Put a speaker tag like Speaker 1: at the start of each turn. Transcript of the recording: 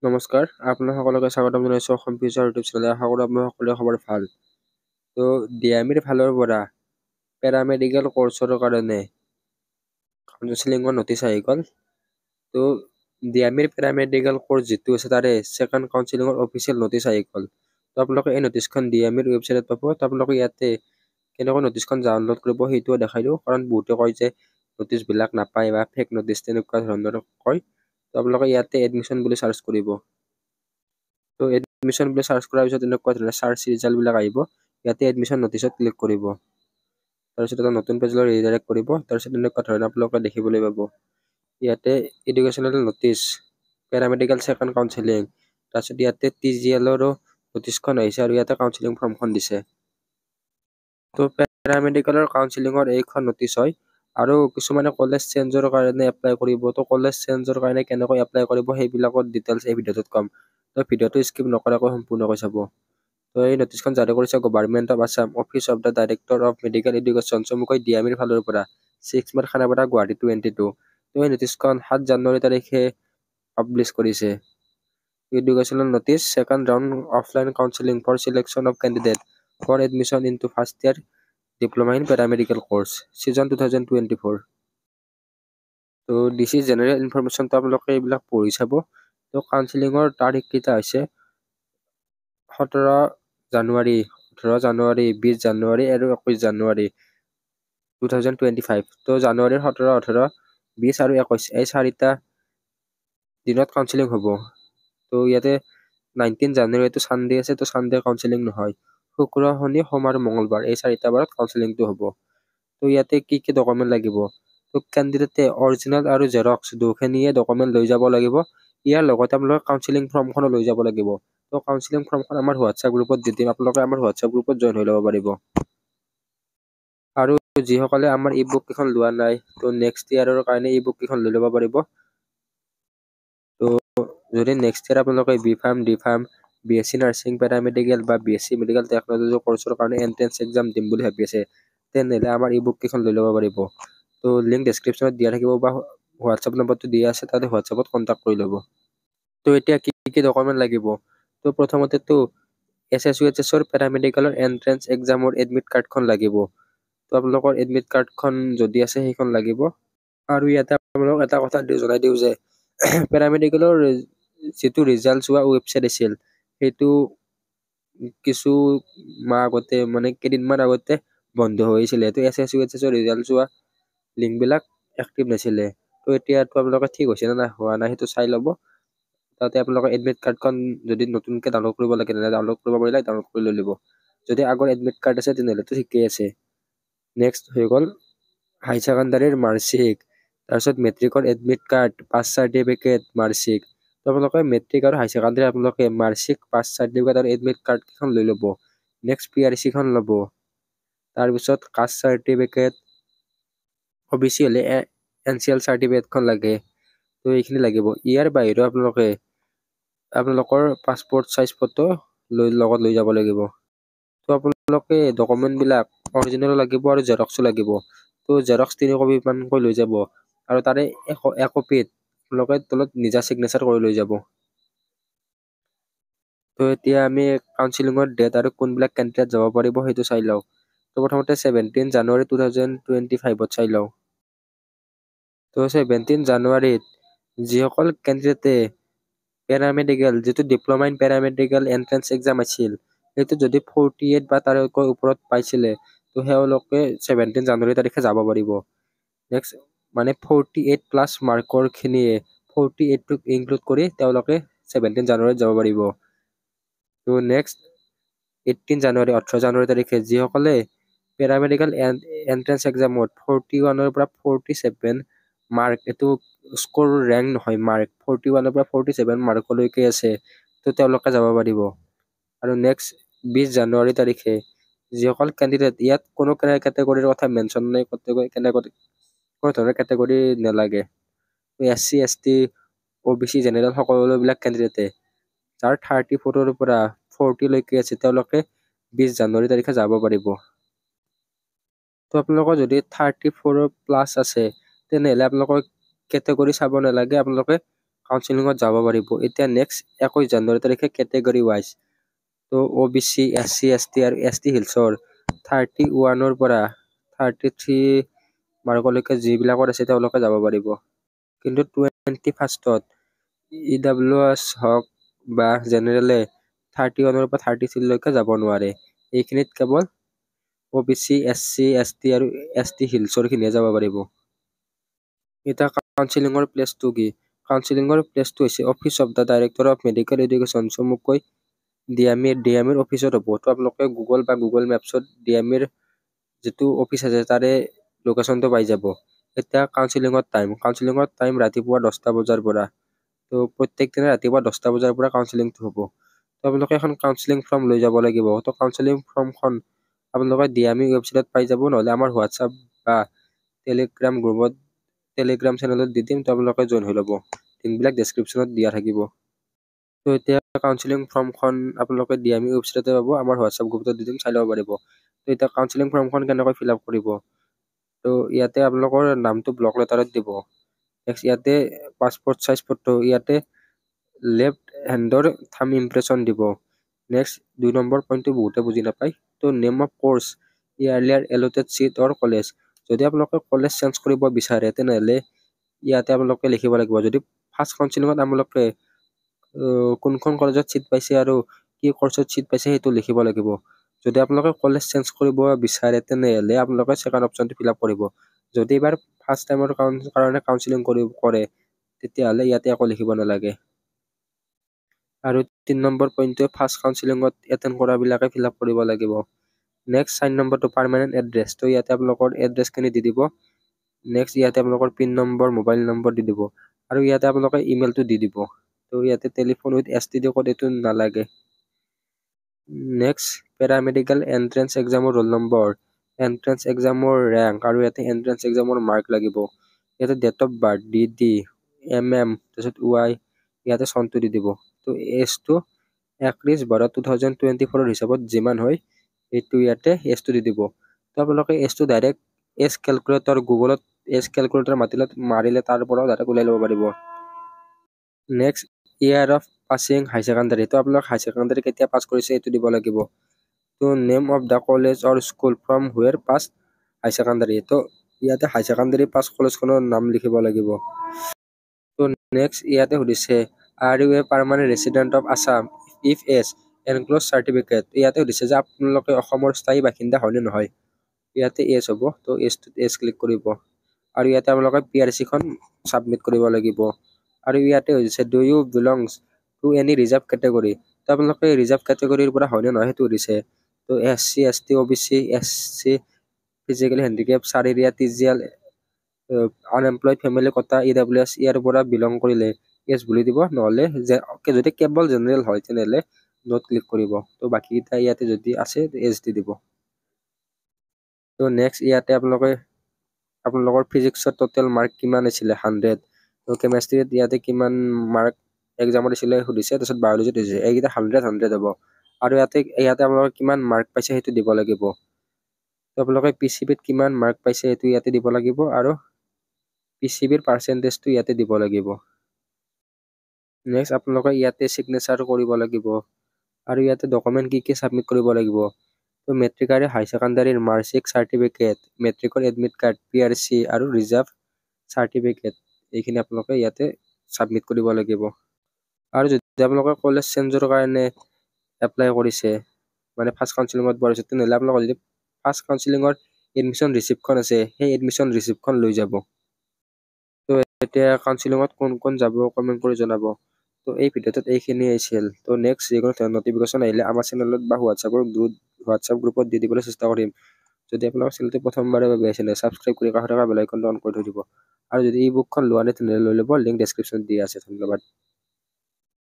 Speaker 1: নমস্কাৰ, আপোনাৰ সকলোকে স্বাগতম জনাইছোঁ অসম ফিউচাৰ ইউটিউব চেনেলে। আশা কৰোঁ আপোনাৰ সকলোৰে খবৰ ভাল। তো ডিএমইৰ ফালৰ পৰা পেৰামেডিকেল কোৰ্চৰ কাৰণে কাউন্সেলিঙৰ নটিচ আহি গ'ল। তো ডিএমইৰ পেৰামেডিকেল কোৰ্চ যিটো আছে তাৰে ছেকেণ্ড কাউন্সেলিঙৰ অফিচিয়েল নটিচ আহি গ'ল। তো আপোনালোকে এই নটিচখন ডিএমইৰ ৱেবছাইটত পাব। তো আপোনালোকে ইয়াতে কেনেকৈ নটিচখন ডাউনলোড কৰিব সেইটোও দেখাই দিওঁ, কাৰণ বহুতে কয় যে নটিচবিলাক নাপায় বা ফেক নটিচ তেনেকুৱা ধৰণৰ কয়। তো আপোনালোকে ইয়াতে এডমিশ্যন বুলি চাৰ্চ কৰিব। তো এডমিশ্যন বুলি চাৰ্চ কৰাৰ পিছত এনেকুৱা ধৰণৰ চাৰ্চ ৰিজাল্টবিলাক আহিব। ইয়াতে এডমিশ্যন নটিচত ক্লিক কৰিব। তাৰপিছত এটা নতুন পেজলৈ ৰিডাইৰেক্ট কৰিব। তাৰপিছত এনেকুৱা ধৰণৰ আপোনালোকে দেখিবলৈ পাব। ইয়াতে educational notice, paramedical second counselling, তাৰপিছত ইয়াতে TGLৰো নটিচখন আহিছে আৰু ইয়াতে কাউন্সেলিং ফৰ্মখন দিছে। তো পেৰামেডিকেলৰ কাউন্সেলিঙৰ এইখন নটিচ হয়। আৰু কিছুমানে কলেজ চেঞ্জৰ কাৰণে এপ্লাই কৰিব। তো কলেজ চেঞ্জৰ কাৰণে কেনেকৈ এপ্লাই কৰিব সেইবিলাকৰ ডিটেইলছ এই ভিডিঅ'টোত ক'ম। তো ভিডিঅ'টো স্কিপ নকৰাকৈ সম্পূৰ্ণকৈ চাব। তো এই নটিচখন জাৰি কৰিছে government of Assam, office of the director of medical education, চমুকৈ ডিএমইৰ ফালৰ পৰা 6 মাৰ্চ খানাপাৰা গুৱাহাটী 22। তো এই নটিচখন 7 জানুৱাৰী তাৰিখে পাব্লিছ কৰিছে। Educational notice, second round offline counselling for selection of candidate for admission into first year diploma in paramedical course session 2024। তো this is general ইনফৰমেশ্যনটো আপোনালোকে এইবিলাক পঢ়ি চাব। তো কাউন্সেলিঙৰ তাৰিখকেইটা হৈছে 17 জানুৱাৰী, 18 জানুৱাৰী, 20 জানুৱাৰী আৰু 21 জানুৱাৰী 2025। তো জানুৱাৰীৰ 17, 18, 20 আৰু 21 এই 4টা দিনত কাউন্সেলিং হ'ব। তো ইয়াতে 19 জানুৱাৰীটো ছানডে আছে, তো ছানডে কাউন্সেলিং নহয়। শুক্ৰ, শনি, সোম আৰু মঙলবাৰ এই 4টা বাৰত কাউন্সেলিংটো হ'ব। তো ইয়াতে কি কি ডকুমেণ্ট লাগিব? তো কেণ্ডিডেটে অৰিজিনেল আৰু জেৰক্স দুয়োখিনিয়ে ডকুমেণ্ট লৈ যাব লাগিব। ইয়াৰ লগতে আপোনালোকে কাউন্সেলিং ফৰ্মখনো লৈ যাব লাগিব। তো কাউন্সেলিং ফৰ্মখন আমাৰ হোৱাটছআপ গ্ৰুপত দি দিম, আপোনালোকে আমাৰ হোৱাটছআপ গ্ৰুপত জইন হৈ ল'ব পাৰিব। আৰু যিসকলে আমাৰ ই বুক কেইখন লোৱা নাই, তো নেক্সট ইয়াৰৰ কাৰণে ই বুক কেইখন লৈ ল'ব পাৰিব। তো যদি নেক্সট ইয়াৰ আপোনালোকে B.Pharm, D.Pharm, BSc nursing, paramedical বা BSc মেডিকেল টেকনলজি কৰ্চৰ কাৰণে এণ্ট্ৰেন্স এক্সাম দিম বুলি ভাবি আছে, তেনেহ'লে আমাৰ ই বুক কেইখন লৈ ল'ব পাৰিব। তো লিংক ডেছক্ৰিপশ্যনত দিয়া থাকিব বা হোৱাটছআপ নম্বৰটো দিয়া আছে, তাতে হোৱাটছআপত কণ্টেক্ট কৰি ল'ব। তো এতিয়া কি কি ডকুমেণ্ট লাগিব? তো প্ৰথমতেতো SSUHSৰ পেৰামেডিকেলৰ এণ্ট্ৰেন্স এক্সামৰ এডমিট কাৰ্ডখন লাগিব। তো আপোনালোকৰ এডমিট কাৰ্ডখন যদি আছে সেইখন লাগিব। আৰু ইয়াতে আপোনালোকক এটা কথা জনাই দিওঁ যে পেৰামেডিকেলৰ যিটো ৰিজাল্ট চোৱা ৱেবছাইট আছিল, সেইটো কিছু মাহ আগতে মানে কেইদিনমান আগতে বন্ধ হৈছিলে। তো SSUHSৰ ৰিজাল্ট চোৱা লিংকবিলাক এক্টিভ নাছিলে। তো এতিয়াতো আপোনালোকে ঠিক হৈছে নে নাই হোৱা নাই সেইটো চাই ল'ব। তাতে আপোনালোকৰ এডমিট কাৰ্ডখন যদি নতুনকৈ ডাউনলোড কৰিব লাগে তেনেহ'লে ডাউনলোড কৰিব পাৰিলে ডাউনলোড কৰি লৈ ল'ব। যদি আগৰ এডমিট কাৰ্ড আছে তেনেহ'লেতো ঠিকেই আছে। নেক্সট হৈ গ'ল হাই ছেকেণ্ডাৰীৰ মাৰ্কশ্বিট, তাৰপিছত মেট্ৰিকৰ admit card, pass certificate, marksheet. তো আপোনালোকে মেট্ৰিক আৰু হাই ছেকেণ্ডাৰী আপোনালোকে মাৰ্কশ্বিট, পাছ চাৰ্টিফিকেট আৰু এডমিট কাৰ্ডকেইখন লৈ ল'ব। নেক্সট PRCখন ল'ব। তাৰপিছত কাষ্ট চাৰ্টিফিকেট, OBC হ'লে NCL চাৰ্টিফিকেটখন লাগে। তো এইখিনি লাগিব। ইয়াৰ বাহিৰেও আপোনালোকৰ পাছপৰ্ট চাইজ ফটো লগত লৈ যাব লাগিব। তো আপোনালোকে ডকুমেণ্টবিলাক অৰিজিনেলো লাগিব আৰু জেৰক্সো লাগিব। তো জেৰক্স 3 কপিমানকৈ লৈ যাব আৰু তাৰে একপিত আপোনালোকে তলত নিজা ছিগনেচাৰ কৰি লৈ যাব। তো এতিয়া আমি কাউন্সেলিঙৰ ডেট আৰু কোনবিলাক কেণ্ডিডেট যাব পাৰিব সেইটো চাই লওঁ। তো প্ৰথমতে 17 জানুৱাৰী 2025ত চাই লওঁ। তো 17 জানুৱাৰীত যিসকল কেণ্ডিডেটে পেৰামেডিকেল যিটো diploma in paramedical entrance exam আছিল, সেইটো যদি 48 বা তাতকৈ ওপৰত পাইছিলে, তো তেওঁলোকে 17 জানুৱাৰী তাৰিখে যাব পাৰিব। নেক্সট মানে 48+ মাৰ্কৰখিনিয়ে 48টোক ইনক্লুড কৰি তেওঁলোকে 17 জানুৱাৰীত যাব পাৰিব। তো নেক্সট 18 জানুৱাৰী 18 জানুৱাৰী তাৰিখে যিসকলে পেৰামেডিকেল এণ্ট্ৰেন্স এক্সামত 41ৰ পৰা 47 মাৰ্ক, এইটো স্ক'ৰ ৰেংক নহয়, মাৰ্ক 41ৰ পৰা 47 মাৰ্কলৈকে আছে, তো তেওঁলোকে যাব পাৰিব। আৰু নেক্সট 20 জানুৱাৰী তাৰিখে যিসকল কেণ্ডিডেট, ইয়াত কোনো কেটেগৰীৰ কথা মেনশ্যন নাই, কোনো ধৰণৰ কেটেগৰী নালাগে। SC ST OBC জেনেৰেল সকলোবিলাক কেণ্ডিডেটে যাৰ 34ৰ পৰা 40লৈকে আছে তেওঁলোকে 20 জানুৱাৰী তাৰিখে যাব পাৰিব। তো আপোনালোকৰ যদি 34+ আছে তেনেহ'লে আপোনালোকৰ কেটেগৰী চাব নালাগে, আপোনালোকে কাউন্সিলিঙত যাব পাৰিব। এতিয়া নেক্সট 21 জানুৱাৰী তাৰিখে কেটেগৰী ৱাইজ তো OBC, SC, ST আৰু ST হিলছৰ 31ৰ পৰা 33 মাৰ্কলৈকে যিবিলাকৰ আছে তেওঁলোকে যাব পাৰিব। কিন্তু 21st EWS হওক বা জেনেৰেলে 31ৰ পৰা 33লৈকে যাব নোৱাৰে। এইখিনিত কেৱল OBC, SC, ST আৰু ST হিলছৰ খিনিয়ে যাব পাৰিব। এতিয়া কাউন্সিলিঙৰ প্লেচটো কি? কাউন্সিলিঙৰ প্লেচটো হৈছে office of the director of medical education, চমুকৈ ডিএমইৰ অফিচত হ'ব। তো আপোনালোকে গুগল বা গুগল মেপছত ডিএমইৰ যিটো অফিচ আছে তাৰে লোকেশ্যনটো পাই যাব। এতিয়া কাউন্সিলিঙৰ টাইম ৰাতিপুৱা 10টা বজাৰ পৰা। তো প্ৰত্যেক দিনে ৰাতিপুৱা 10টা বজাৰ পৰা কাউন্সিলিংটো হ'ব। তো আপোনালোকে এখন কাউন্সিলিং ফৰ্ম লৈ যাব লাগিব। তো কাউন্সিলিং ফৰ্মখন আপোনালোকে ডিএমই ৱেবছাইটত পাই যাব, নহ'লে আমাৰ হোৱাটছআপ বা টেলিগ্ৰাম চেনেলত দি দিম, তো আপোনালোকে জইন হৈ ল'ব। লিংকবিলাক ডেছক্ৰিপশ্যনত দিয়া থাকিব। তো এতিয়া কাউন্সিলিং ফৰ্মখন আপোনালোকে ডিএমই ৱেবছাইটতে পাব, আমাৰ হোৱাটছআপ গ্ৰুপত দি দিম, চাই ল'ব পাৰিব। তো এতিয়া কাউন্সিলিং ফৰ্মখন কেনেকৈ ফিল আপ কৰিব? তো ইয়াতে আপোনালোকৰ নামটো ব্লক লেটাৰত দিব। নেক্সট ইয়াতে পাছপৰ্ট চাইজ ফটো, ইয়াতে লেফ্ট হেণ্ডৰ থাম্ব ইমপ্ৰেশ্যন দিব। নেক্সট 2 নম্বৰ পইণ্টটো বহুতে বুজি নাপায়। তো name of course, earlier allotted seat or college. যদি আপোনালোকে কলেজ চেঞ্জ কৰিব বিচাৰে তেনেহ'লে ইয়াতে আপোনালোকে লিখিব লাগিব। যদি ফাৰ্ষ্ট কাউন্সিলিঙত আপোনালোকে কোনখন কলেজত চিট পাইছে আৰু কি কৰ্চত চিট পাইছে সেইটো লিখিব লাগিব। যদি আপোনালোকে কলেজ চেঞ্জ কৰিব বিচাৰে তেনেহ'লে আপোনালোকে ছেকেণ্ড অপশ্যনটো ফিল আপ কৰিব। যদি এবাৰ ফাৰ্ষ্ট টাইমৰ কাৰণে কাউন্সিলিং কৰে তেতিয়াহ'লে ইয়াতে একো লিখিব নালাগে। আৰু 3 নম্বৰ পইণ্টটো ফাৰ্ষ্ট কাউন্সিলিঙত এটেণ্ড কৰাবিলাকে ফিল আপ কৰিব লাগিব। নেক্সট 4 নম্বৰটো পাৰ্মানেণ্ট এড্ৰেছ। তো ইয়াতে আপোনালোকৰ এড্ৰেছখিনি দি দিব। নেক্সট ইয়াতে আপোনালোকৰ পিন নম্বৰ, মোবাইল নম্বৰ দি দিব আৰু ইয়াতে আপোনালোকে ইমেইলটো দি দিব। তো ইয়াতে টেলিফোন উইথ STD কোড এইটো নালাগে। নেক্সট পেৰামেডিকেল এণ্ট্ৰেন্স এক্সামৰ ৰোল নম্বৰ, এণ্ট্ৰেন্স এক্সামৰ ৰেংক আৰু ইয়াতে এণ্ট্ৰেন্স এক্সামৰ মাৰ্ক লাগিব। ইয়াতে ডেট অফ বাৰ্থ DD, তাৰপিছত Y, ইয়াতে চনটো দি দিব। তো এজটো 31/12/2024 হিচাপত যিমান হয় এইটো ইয়াতে এজটো দি দিব। তো আপোনালোকে এজটো ডাইৰেক্ট এজ কেলকুলেটৰ গুগলত এজ কেলকুলেটৰ মাৰিলে তাৰ পৰাও ডাইৰেক্ট ওলাই ল'ব পাৰিব। Next year of passing high secondary. তো আপোনালোক হাই ছেকেণ্ডাৰী কেতিয়া পাছ কৰিছে এইটো দিব লাগিব। তো name of the college or school from where pass high secondary. তো ইয়াতে হাই ছেকেণ্ডাৰী পাছ কলেজখনৰ নাম লিখিব লাগিব। তো নেক্সট ইয়াতে সুধিছে are you a permanent resident of Assam if yes enclose certificate. ইয়াতে সুধিছে যে আপোনালোকে অসমৰ স্থায়ী বাসিন্দা হয়নে নহয়। ইয়াতে এছ হ'ব। তো এছটোত এছ ক্লিক কৰিব আৰু ইয়াতে আপোনালোকে PRC-খন ছাবমিট কৰিব লাগিব। আৰু ইয়াতে হৈছে do you belongs to any reserve category. তো আপোনালোকে ৰিজাৰ্ভ কেটেগৰীৰ পৰা হয়নে নহয় সেইটো সুধিছে। তো SC, ST, OBC, SC, physically handicap, চাৰিৰীয়া, TGL, unemployed family quota, EWS ইয়াৰ পৰা বিলং কৰিলে এছ বুলি দিব, নহ'লে যদি কেৱল জেনেৰেল হয় তেনেহ'লে নট ক্লিক কৰিব। তো বাকীকেইটা ইয়াতে যদি আছে এছ দি দিব। তো নেক্সট ইয়াতে আপোনালোকৰ ফিজিক্সত টোটেল মাৰ্ক কিমান আছিলে 100। তো কেমেষ্ট্ৰিত ইয়াতে কিমান মাৰ্ক এক্সামত দিছিলে সুধিছে, তাৰপিছত বায়'লজিত দিছে। এইকেইটা 100 হ'ব। আৰু ইয়াতে আপোনালোকে কিমান মাৰ্ক পাইছে সেইটো দিব লাগিব। তো আপোনালোকে PCBত কিমান মাৰ্ক পাইছে সেইটো ইয়াতে দিব লাগিব আৰু PCBৰ পাৰ্চেণ্টেজটো ইয়াতে দিব লাগিব। নেক্সট আপোনালোকে ইয়াতে ছিগনেচাৰ কৰিব লাগিব আৰু ইয়াতে ডকুমেণ্ট কি ছাবমিট কৰিব লাগিব। তো মেট্ৰিক আৰু হাই ছেকেণ্ডাৰীৰ মাৰ্কশ্বিট, চাৰ্টিফিকেট, মেট্ৰিকৰ এডমিট কাৰ্ড, PRC আৰু ৰিজাৰ্ভ চাৰ্টিফিকেট এইখিনি আপোনালোকে ইয়াতে ছাবমিট কৰিব লাগিব। আৰু যদি আপোনালোকে কলেজ চেঞ্জৰ কাৰণে এপ্লাই কৰিছে মানে ফাৰ্ষ্ট কাউন্সিলিঙত পৰিছে তেনেহ'লে আপোনালোকৰ যদি ফাৰ্ষ্ট কাউন্সিলিঙৰ এডমিশ্যন ৰিচিপ্টখন আছে সেই এডমিশ্যন ৰিচিপ্টখন লৈ যাব। তো এতিয়া কাউন্সিলিঙত কোন যাব কমেণ্ট কৰি জনাব। তো এই ভিডিঅ'টোত এইখিনি আছিল। তো নেক্সট যিকোনো নটিফিকেশ্যন আহিলে আমাৰ চেনেলত বা হোৱাটছআপ গ্ৰুপত দি দিবলৈ চেষ্টা কৰিম। যদি আপোনালোকৰ চেনেলটো প্ৰথমবাৰৰ বাবে আহিছে ছাবস্ক্ৰাইব কৰি কাষত থকা বেল আইকনটো অন কৰি থৈ দিব। আৰু যদি ই বুকখন লোৱা নাই তেনেহ'লে লৈ ল'ব, লিংক ডেছক্ৰিপশ্যনত দিয়া আছে। ধন্যবাদ।